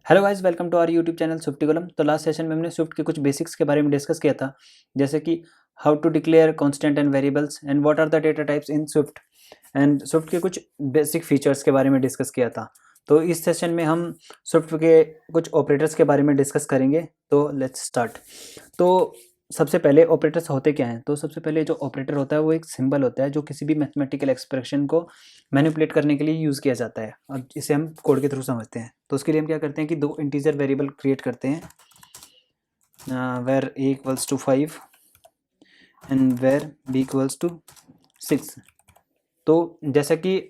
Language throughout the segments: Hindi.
Hello guys, welcome to our YouTube channel स्विफ्टिकुलम। तो लास्ट सेशन में हमने स्विफ्ट के कुछ बेसिक्स के बारे में डिस्कस किया था, जैसे कि how to declare constant and variables and what are the data types in Swift, and Swift के कुछ बेसिक फीचर्स के बारे में डिस्कस किया था। तो इस सेशन में हम स्विफ्ट के कुछ ऑपरेटर्स के बारे में डिस्कस करेंगे। तो लेट्स स्टार्ट। तो सबसे पहले ऑपरेटर्स होते क्या हैं? तो सबसे पहले जो ऑपरेटर होता है वो एक सिंबल होता है जो किसी भी मैथमेटिकल एक्सप्रेशन को मैनिपुलेट करने के लिए यूज़ किया जाता है। अब इसे हम कोड के थ्रू समझते हैं। तो उसके लिए हम क्या करते हैं कि दो इंटीजर वेरिएबल क्रिएट करते हैं, var a equals to 5 and var b equals to 6। तो जैसा कि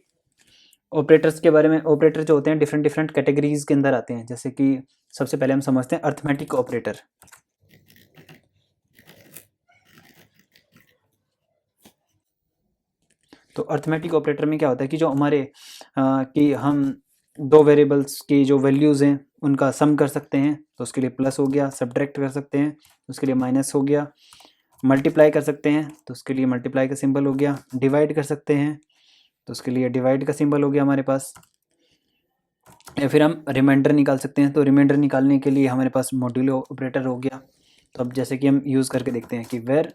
ऑपरेटर्स के बारे में, ऑपरेटर जो होते हैं डिफरेंट डिफरेंट कैटेगरीज के अंदर आते हैं। जैसे कि सबसे पहले हम समझते हैं अर्थमेटिक ऑपरेटर। तो अर्थमेटिक ऑपरेटर में क्या होता है कि जो हमारे कि हम दो वेरिएबल्स की जो वैल्यूज़ हैं उनका सम कर सकते हैं, तो उसके लिए प्लस हो गया। सब्ट्रैक्ट कर सकते हैं तो उसके लिए माइनस हो गया। मल्टीप्लाई कर सकते हैं तो उसके लिए मल्टीप्लाई का सिंबल हो गया। डिवाइड कर सकते हैं तो उसके लिए डिवाइड का सिंबल हो गया हमारे पास। या फिर हम रिमाइंडर निकाल सकते हैं, तो रिमाइंडर निकालने के लिए हमारे पास मॉड्यूलो ऑपरेटर हो गया। तो अब जैसे कि हम यूज़ करके देखते हैं कि where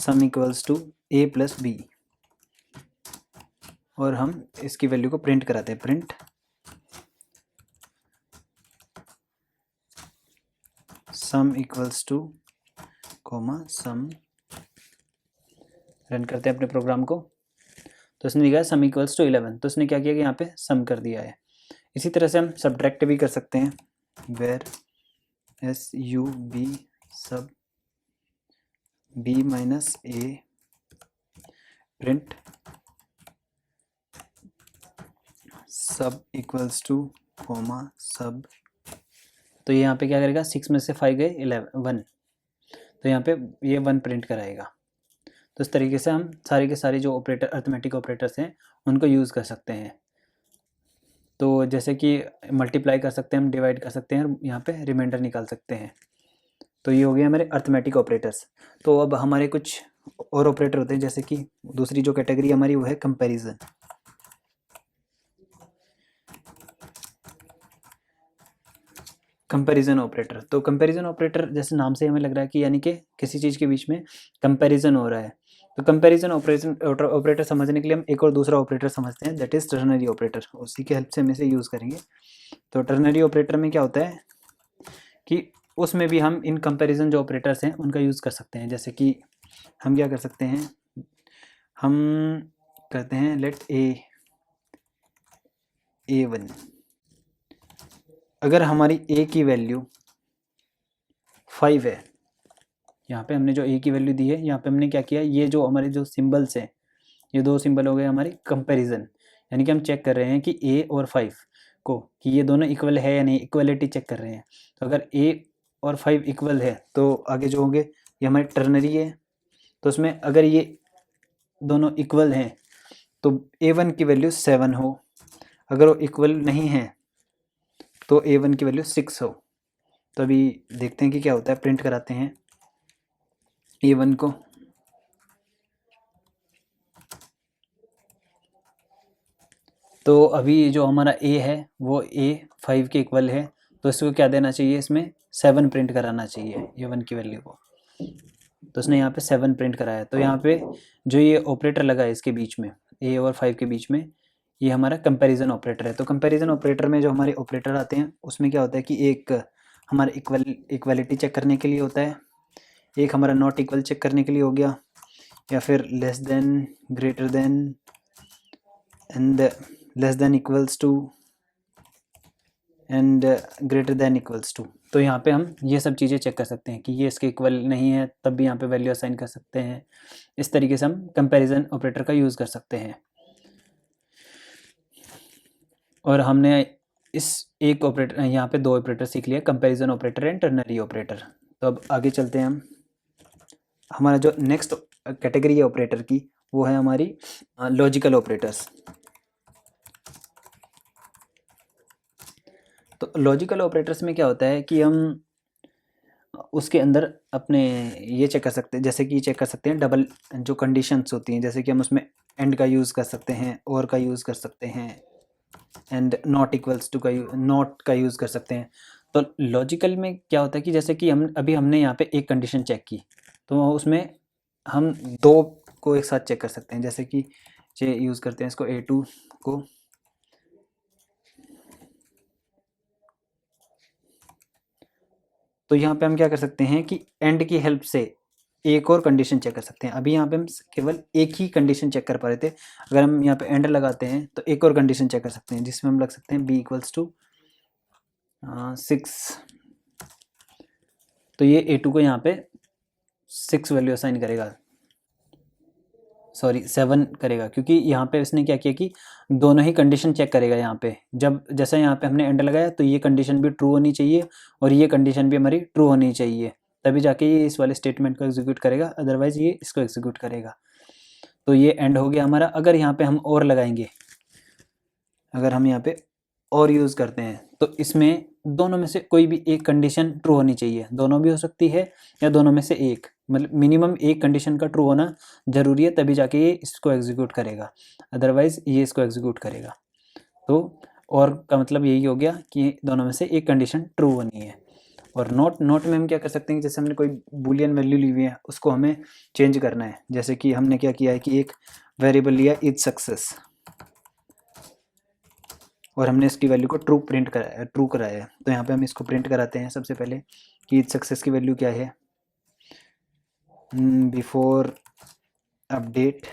sum equals to a plus B, और हम इसकी वैल्यू को प्रिंट कराते हैं। Print sum equals to comma sum, run करते हैं अपने प्रोग्राम को। तो इसने लिखा है सम इक्वल्स टू 11, तो इसने क्या किया कि यहाँ पे सम कर दिया है। इसी तरह से हम सब्ट्रैक्ट भी कर सकते हैं। वेर एस यू बी सब बी माइनस ए प्रिंट सब इक्वल्स टू कॉमा सब। तो ये यहाँ पे क्या करेगा, 6 में से 5 गए 1, तो यहाँ पे ये 1 प्रिंट कराएगा। तो इस तरीके से हम सारे के सारे जो ऑपरेटर अर्थमेटिक ऑपरेटर्स हैं उनको यूज़ कर सकते हैं। तो जैसे कि मल्टीप्लाई कर सकते हैं, हम डिवाइड कर सकते हैं, और यहाँ पे रिमाइंडर निकाल सकते हैं। तो ये हो गए हमारे अर्थमेटिक ऑपरेटर्स। तो अब हमारे कुछ और ऑपरेटर होते हैं, जैसे कि दूसरी जो कैटेगरी हमारी वो है कंपैरिजन। कंपैरिजन ऑपरेटर, तो कंपैरिजन ऑपरेटर जैसे नाम से हमें लग रहा है कि यानी कि किसी चीज़ के बीच में कंपैरिजन हो रहा है। तो कंपैरिजन ऑपरेटर समझने के लिए हम एक और दूसरा ऑपरेटर समझते हैं, दैट इज़ टर्नरी ऑपरेटर। उसी के हेल्प से हम इसे यूज़ करेंगे। तो टर्नरी ऑपरेटर में क्या होता है कि उसमें भी हम इन कंपैरिजन जो ऑपरेटर्स हैं उनका यूज़ कर सकते हैं। जैसे कि हम क्या कर सकते हैं, हम करते हैं लेट A1। अगर हमारी a की वैल्यू 5 है, यहाँ पे हमने जो a की वैल्यू दी है, यहाँ पे हमने क्या किया, ये जो हमारे जो सिंबल्स हैं, ये दो सिंबल हो गए हमारे कंपैरिजन। यानी कि हम चेक कर रहे हैं कि a और 5 को कि ये दोनों इक्वल है या नहीं, इक्वलिटी चेक कर रहे हैं। तो अगर a और 5 इक्वल है तो आगे जो होंगे ये हमारे टर्नरी है। तो उसमें अगर ये दोनों इक्वल हैं तो a1 की वैल्यू 7 हो, अगर वो इक्वल नहीं है तो a1 की वैल्यू 6 हो। तो अभी देखते हैं कि क्या होता है। प्रिंट कराते हैं a1 को। तो अभी जो हमारा a है वो a 5 के इक्वल है, तो इसको क्या देना चाहिए, इसमें 7 प्रिंट कराना चाहिए a1 की वैल्यू को। तो उसने यहाँ पे 7 प्रिंट कराया। तो यहाँ पे जो ये ऑपरेटर लगा है इसके बीच में, a और 5 के बीच में, ये हमारा कंपैरिजन ऑपरेटर है। तो कंपैरिजन ऑपरेटर में जो हमारे ऑपरेटर आते हैं उसमें क्या होता है कि एक हमारा इक्वलिटी चेक करने के लिए होता है, एक हमारा नॉट इक्वल चेक करने के लिए हो गया, या फिर less than, greater than, and less than equals to, and greater than equals to. तो यहाँ पे हम ये सब चीज़ें चेक कर सकते हैं कि ये इसके इक्वल नहीं है, तब भी यहाँ पे वैल्यू असाइन कर सकते हैं। इस तरीके से हम कंपैरिजन ऑपरेटर का यूज़ कर सकते हैं। और हमने इस एक ऑपरेटर, यहाँ पे दो ऑपरेटर सीख लिया, comparison operator and ternary operator. तो अब आगे चलते हैं हम। हमारा जो नेक्स्ट कैटेगरी है ऑपरेटर की वो है हमारी लॉजिकल ऑपरेटर्स। तो लॉजिकल ऑपरेटर्स में क्या होता है कि हम उसके अंदर अपने ये चेक कर सकते हैं, जैसे कि चेक कर सकते हैं डबल जो कंडीशंस होती हैं, जैसे कि हम उसमें एंड का यूज़ कर सकते हैं, और का यूज़ कर सकते हैं, एंड नॉट इक्वल्स टू का नॉट का यूज़ कर सकते हैं। तो लॉजिकल में क्या होता है कि जैसे कि हमने यहाँ पे एक कंडीशन चेक की, तो उसमें हम दो को एक साथ चेक कर सकते हैं। जैसे कि ये यूज़ करते हैं इसको A2 को, तो यहाँ पे हम क्या कर सकते हैं कि एंड की हेल्प से एक और कंडीशन चेक कर सकते हैं। अभी यहाँ पे हम केवल एक ही कंडीशन चेक कर पा रहे थे, अगर हम यहाँ पे एंड लगाते हैं तो एक और कंडीशन चेक कर सकते हैं, जिसमें हम लग सकते हैं b इक्वल्स टू 6। तो ये A2 को यहाँ पे 6 वैल्यू असाइन करेगा, सॉरी 7 करेगा, क्योंकि यहाँ पे इसने क्या किया कि दोनों ही कंडीशन चेक करेगा। यहाँ पे जब जैसे यहाँ पे हमने एंड लगाया तो ये कंडीशन भी ट्रू होनी चाहिए और ये कंडीशन भी हमारी ट्रू होनी चाहिए, तभी जाके ये इस वाले स्टेटमेंट को एग्जीक्यूट करेगा, अदरवाइज ये इसको एग्जीक्यूट करेगा। तो ये एंड हो गया हमारा। अगर यहाँ पे हम और लगाएंगे, अगर हम यहाँ पे और यूज़ करते हैं तो इसमें दोनों में से कोई भी एक कंडीशन ट्रू होनी चाहिए, दोनों भी हो सकती है या दोनों में से एक, मतलब मिनिमम एक कंडीशन का ट्रू होना ज़रूरी है, तभी जाके ये इसको एग्जीक्यूट करेगा, अदरवाइज ये इसको एग्जीक्यूट करेगा। तो और का मतलब यही हो गया कि दोनों में से एक कंडीशन ट्रू होनी है। और नॉट में हम क्या कर सकते हैं, जैसे हमने कोई बूलियन वैल्यू ली हुई है उसको हमें चेंज करना है। जैसे कि हमने क्या किया है कि एक वेरिएबल लिया इज सक्सेस और हमने इसकी वैल्यू को ट्रू कराया है। तो यहाँ पे हम इसको प्रिंट कराते हैं सबसे पहले कि इज सक्सेस की वैल्यू क्या है, बिफोर अपडेट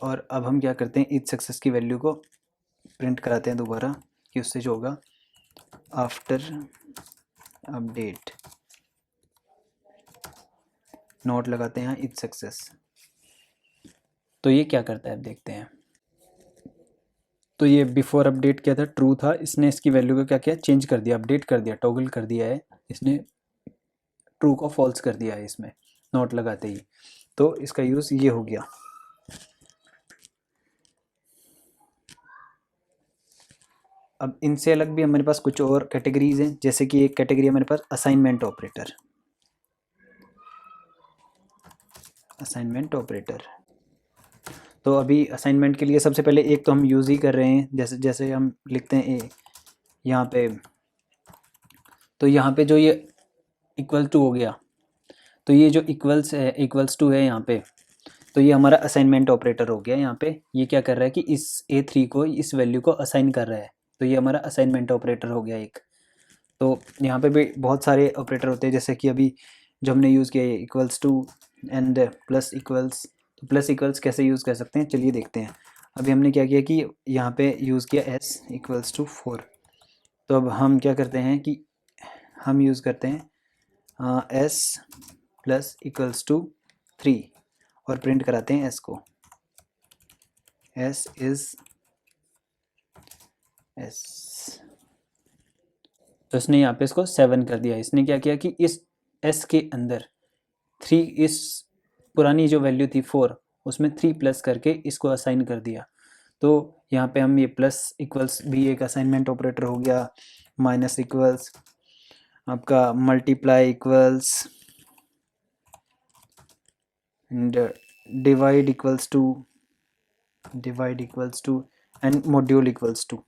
और अब हम क्या करते हैं, इज सक्सेस की वैल्यू को प्रिंट कराते हैं दोबारा कि उससे जो होगा आफ्टर अपडेट नोट लगाते हैं इज सक्सेस। तो ये क्या करता है अब देखते हैं। तो ये बिफोर अपडेट क्या था, ट्रू था, इसने इसकी वैल्यू को क्या किया, चेंज कर दिया, अपडेट कर दिया, टॉगल कर दिया है, इसने ट्रू को फॉल्स कर दिया है इसमें नोट लगाते ही। तो इसका यूज़ ये हो गया। अब इनसे अलग भी हमारे पास कुछ और कैटेगरीज हैं, जैसे कि एक कैटेगरी हमारे पास असाइनमेंट ऑपरेटर। असाइनमेंट ऑपरेटर, तो अभी असाइनमेंट के लिए सबसे पहले एक तो हम यूज़ ही कर रहे हैं, जैसे जैसे हम लिखते हैं ए यहाँ पे, तो यहाँ पे जो ये इक्वल टू हो गया, तो ये जो इक्वल्स टू है यहाँ पे, तो ये हमारा असाइनमेंट ऑपरेटर हो गया। यहाँ पे ये क्या कर रहा है कि इस A3 को इस वैल्यू को असाइन कर रहा है, तो ये हमारा असाइनमेंट ऑपरेटर हो गया एक। तो यहाँ पे भी बहुत सारे ऑपरेटर होते हैं, जैसे कि अभी जो हमने यूज़ किया है equals to and plus equals. तो प्लस इक्वल्स कैसे यूज़ कर सकते हैं, चलिए देखते हैं। अभी हमने क्या किया कि यहाँ पे यूज़ किया s इक्वल्स टू 4। तो अब हम क्या करते हैं कि हम यूज़ करते हैं s प्लस इक्वल्स टू 3 और प्रिंट कराते हैं s को, s इज़ s। तो इसने यहाँ पे इसको 7 कर दिया। इसने क्या किया कि इस s के अंदर 3, इस पुरानी जो वैल्यू थी 4 उसमें 3 प्लस करके इसको असाइन कर दिया। तो यहाँ पे हम ये प्लस इक्वल्स भी एक असाइनमेंट ऑपरेटर हो गया, माइनस इक्वल्स आपका multiply equals and divide equals to and module equals to.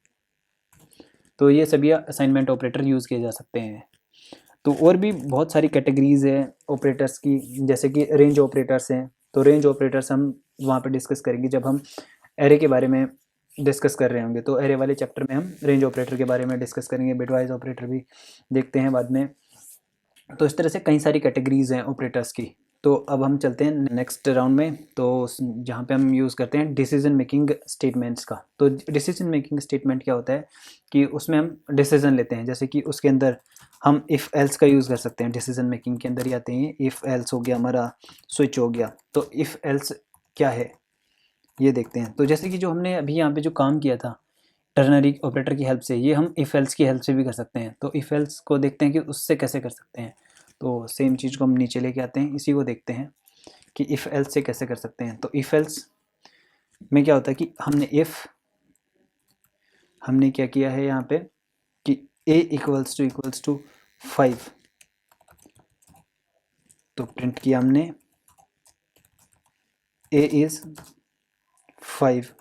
तो ये सभी असाइनमेंट ऑपरेटर यूज़ किए जा सकते हैं। तो और भी बहुत सारी कैटेगरीज है ऑपरेटर्स की, जैसे कि रेंज ऑपरेटर्स हैं। तो रेंज ऑपरेटर्स हम वहाँ पे डिस्कस करेंगे जब हम एरे के बारे में डिस्कस कर रहे होंगे। तो एरे वाले चैप्टर में हम रेंज ऑपरेटर के बारे में डिस्कस करेंगे, बिटवाइज ऑपरेटर भी देखते हैं बाद में। तो इस तरह से कई सारी कैटेगरीज हैं ऑपरेटर्स की। तो अब हम चलते हैं नेक्स्ट राउंड में, तो जहाँ पे हम यूज़ करते हैं डिसीजन मेकिंग स्टेटमेंट्स का। तो डिसीजन मेकिंग स्टेटमेंट क्या होता है कि उसमें हम डिसीजन लेते हैं, जैसे कि उसके अंदर हम इफ़ एल्स का यूज़ कर सकते हैं। डिसीजन मेकिंग के अंदर ही आते हैं, इफ़ एल्स हो गया हमारा, स्विच हो गया। तो इफ़ एल्स क्या है ये देखते हैं। तो जैसे कि जो हमने अभी यहाँ पे जो काम किया था टर्नरी ऑपरेटर की हेल्प से, ये हम इफ़ एल्स की हेल्प से भी कर सकते हैं। तो इफ़ एल्स को देखते हैं कि उससे कैसे कर सकते हैं। तो सेम चीज़ को हम नीचे लेके आते हैं, इसी को देखते हैं कि इफ़ एल्स से कैसे कर सकते हैं। तो इफ़ एल्स में क्या होता है कि हमने क्या किया है यहाँ पे कि a इक्वल्स टू 5 तो प्रिंट किया हमने a इज 5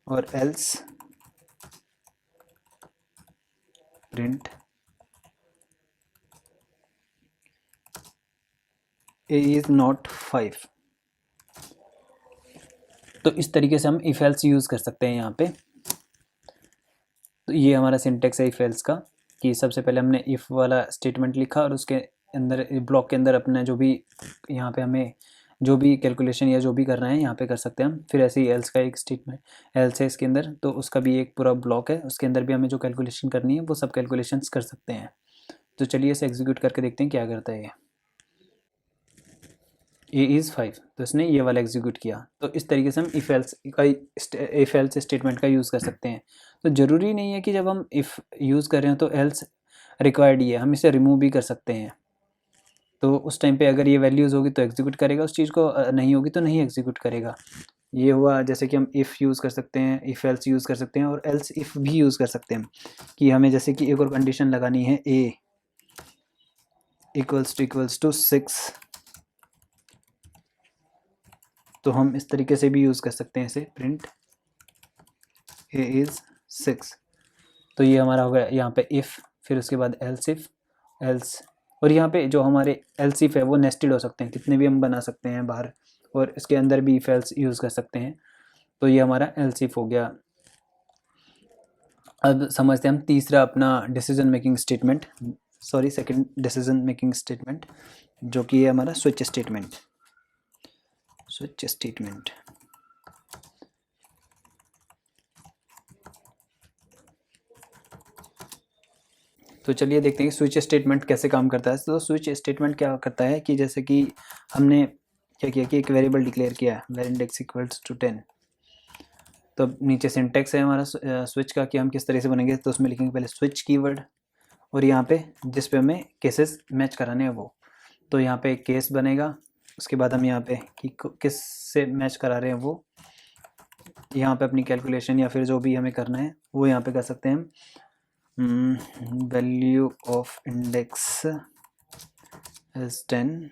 और else print a is not 5। तो इस तरीके से हम इफ एल्स यूज़ कर सकते हैं यहाँ पे। तो ये हमारा सिंटेक्स है इफ एल्स का, कि सबसे पहले हमने इफ वाला स्टेटमेंट लिखा और उसके अंदर ब्लॉक के अंदर अपना जो भी यहाँ पे हमें जो भी कैलकुलेशन या जो भी करना है यहाँ पे कर सकते हैं हम। फिर ऐसे ही एल्स का एक स्टेटमेंट एल्स है इसके अंदर, तो उसका भी एक पूरा ब्लॉक है, उसके अंदर भी हमें जो कैलकुलेशन करनी है वो सब कैलकुलेशंस कर सकते हैं। तो चलिए इसे एग्जीक्यूट करके देखते हैं क्या करता है ये। ए इज़ 5, तो इसने ये वाला एग्जीक्यूट किया। तो इस तरीके से हम इफ एल्स स्टेटमेंट का यूज़ कर सकते हैं। तो ज़रूरी नहीं है कि जब हम इफ़ यूज़ कर रहे हो तो एल्स रिक्वायर्ड ही है, हम इसे रिमूव भी कर सकते हैं। तो उस टाइम पे अगर ये वैल्यूज़ होगी तो एग्जीक्यूट करेगा उस चीज़ को, नहीं होगी तो नहीं एग्जीक्यूट करेगा। ये हुआ जैसे कि हम इफ़ यूज़ कर सकते हैं, इफ़ एल्स यूज़ कर सकते हैं और एल्स इफ़ भी यूज़ कर सकते हैं, कि हमें जैसे कि एक और कंडीशन लगानी है ए इक्वल्स टू 6, तो हम इस तरीके से भी यूज़ कर सकते हैं इसे, प्रिंट ए इज़ 6। तो ये हमारा हो गया यहाँ पे इफ़, फिर उसके बाद एल्स इफ़ एल्स, और यहाँ पे जो हमारे एल्स इफ़ है वो नेस्टेड हो सकते हैं, कितने भी हम बना सकते हैं बाहर, और इसके अंदर भी इफ़ एल्स यूज़ कर सकते हैं। तो ये हमारा एल्स इफ़ हो गया। अब समझते हैं हम तीसरा अपना decision making statement, second decision making statement, जो कि है हमारा स्विच स्टेटमेंट। तो चलिए देखते हैं कि स्विच स्टेटमेंट कैसे काम करता है। तो स्विच स्टेटमेंट क्या करता है कि जैसे कि हमने क्या किया कि एक वेरिएबल डिक्लेयर किया है वेर इंडेक्स इक्वल्स टू 10। तो नीचे सिंटेक्स है हमारा स्विच का कि हम किस तरह से बनेंगे। तो उसमें लिखेंगे पहले स्विच कीवर्ड, और यहाँ पे जिस पे हमें केसेस मैच कराने हैं वो, तो यहाँ पे एक केस बनेगा। उसके बाद हम यहाँ पे कि किस से मैच करा रहे हैं वो, यहाँ पे अपनी कैलकुलेशन या फिर जो भी हमें करना है वो यहाँ पे कर सकते हैं हम। वैल्यू ऑफ इंडेक्स इज 10,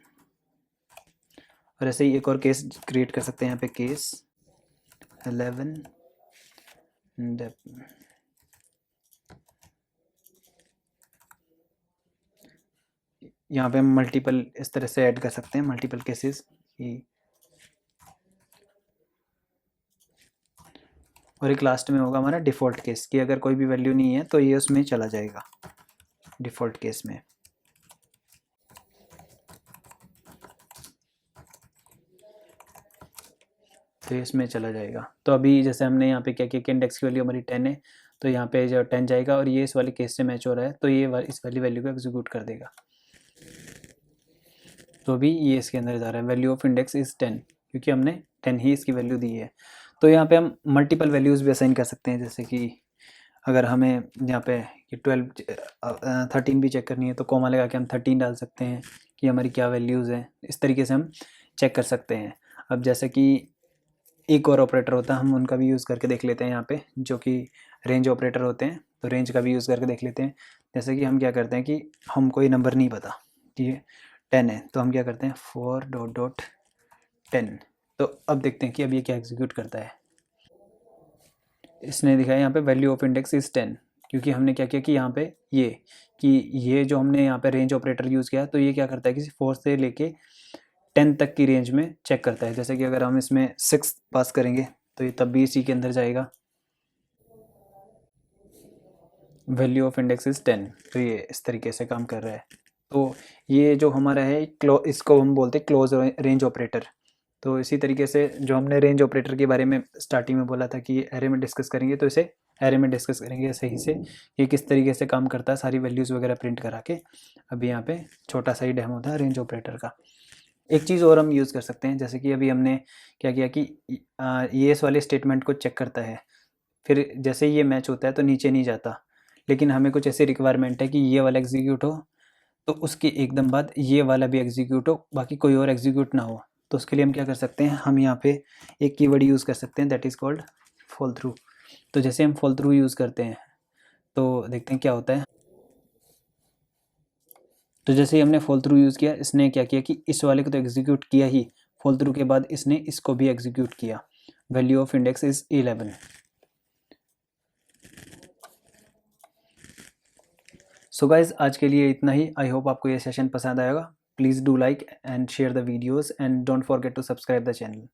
और ऐसे ही एक और केस क्रिएट कर सकते हैं यहाँ पे, केस 11 यहाँ पे हम मल्टीपल इस तरह से ऐड कर सकते हैं, मल्टीपल केसेस की। और एक लास्ट में होगा हमारा डिफ़ॉल्ट केस, कि अगर कोई भी वैल्यू नहीं है तो ये उसमें चला जाएगा डिफ़ॉल्ट केस में। तो ये इसमें चला जाएगा। तो अभी जैसे हमने यहाँ पे क्या किया कि इंडेक्स की वैल्यू हमारी 10 है, तो यहाँ पे जो 10 जाएगा और ये इस वाले केस से मैच हो रहा है, तो ये इस वाली वैल्यू को एग्जीक्यूट कर देगा। तो अभी ये इसके अंदर जा रहा है, वैल्यू ऑफ इंडेक्स इज़ 10, क्योंकि हमने 10 ही इसकी वैल्यू दी है। तो यहाँ पे हम मल्टीपल वैल्यूज़ भी असाइन कर सकते हैं, जैसे कि अगर हमें यहाँ पे कि 13 भी चेक करनी है तो कोमा लगा के हम 13 डाल सकते हैं कि हमारी क्या वैल्यूज़ हैं। इस तरीके से हम चेक कर सकते हैं। अब जैसे कि एक और ऑपरेटर होता है, हम उनका भी यूज़ करके देख लेते हैं यहाँ पे, जो कि रेंज ऑपरेटर होते हैं। तो रेंज का भी यूज़ करके देख लेते हैं। जैसे कि हम क्या करते हैं कि हम कोई नंबर नहीं पता कि ये 10 है, तो हम क्या करते हैं for डॉट 10। तो अब देखते हैं कि अब ये क्या एग्जीक्यूट करता है। इसने दिखाया यहाँ पे वैल्यू ऑफ इंडेक्स इज़ 10, क्योंकि हमने क्या किया कि यहाँ पे ये जो हमने यहाँ पे रेंज ऑपरेटर यूज़ किया, तो ये क्या करता है कि 4 से लेके 10 तक की रेंज में चेक करता है। जैसे कि अगर हम इसमें 6 पास करेंगे तो ये तब भी इसी के अंदर जाएगा, वैल्यू ऑफ इंडेक्स इज़ 10। तो ये इस तरीके से काम कर रहा है। तो ये जो हमारा है इसको हम बोलते हैं क्लोज रेंज ऑपरेटर। तो इसी तरीके से जो हमने रेंज ऑपरेटर के बारे में स्टार्टिंग में बोला था कि एरे में डिस्कस करेंगे, तो इसे एरे में डिस्कस करेंगे सही से, ये किस तरीके से काम करता है, सारी वैल्यूज़ वगैरह प्रिंट करा के। अभी यहाँ पे छोटा सा ही डेमो था रेंज ऑपरेटर का। एक चीज़ और हम यूज़ कर सकते हैं, जैसे कि अभी हमने क्या किया कि ये इस वाले स्टेटमेंट को चेक करता है, फिर जैसे ये मैच होता है तो नीचे नहीं जाता, लेकिन हमें कुछ ऐसी रिक्वायरमेंट है कि ये वाला एग्जीक्यूट हो तो उसके एकदम बाद ये वाला भी एग्जीक्यूट हो, बाकी कोई और एग्जीक्यूट ना हो। तो उसके लिए हम क्या कर सकते हैं, हम यहाँ पे एक कीवर्ड यूज़ कर सकते हैं, that is called fall through. तो जैसे हम फॉल थ्रू यूज़ करते हैं तो देखते हैं क्या होता है। तो जैसे ही हमने फॉल थ्रू यूज़ किया, इसने क्या किया कि इस वाले को तो एग्जीक्यूट किया ही, फॉल थ्रू के बाद इसने इसको भी एग्जीक्यूट किया। Value of index is 11। So guys आज के लिए इतना ही। आई होप आपको ये सेशन पसंद आएगा। Please do like and share the videos and don't forget to subscribe the channel.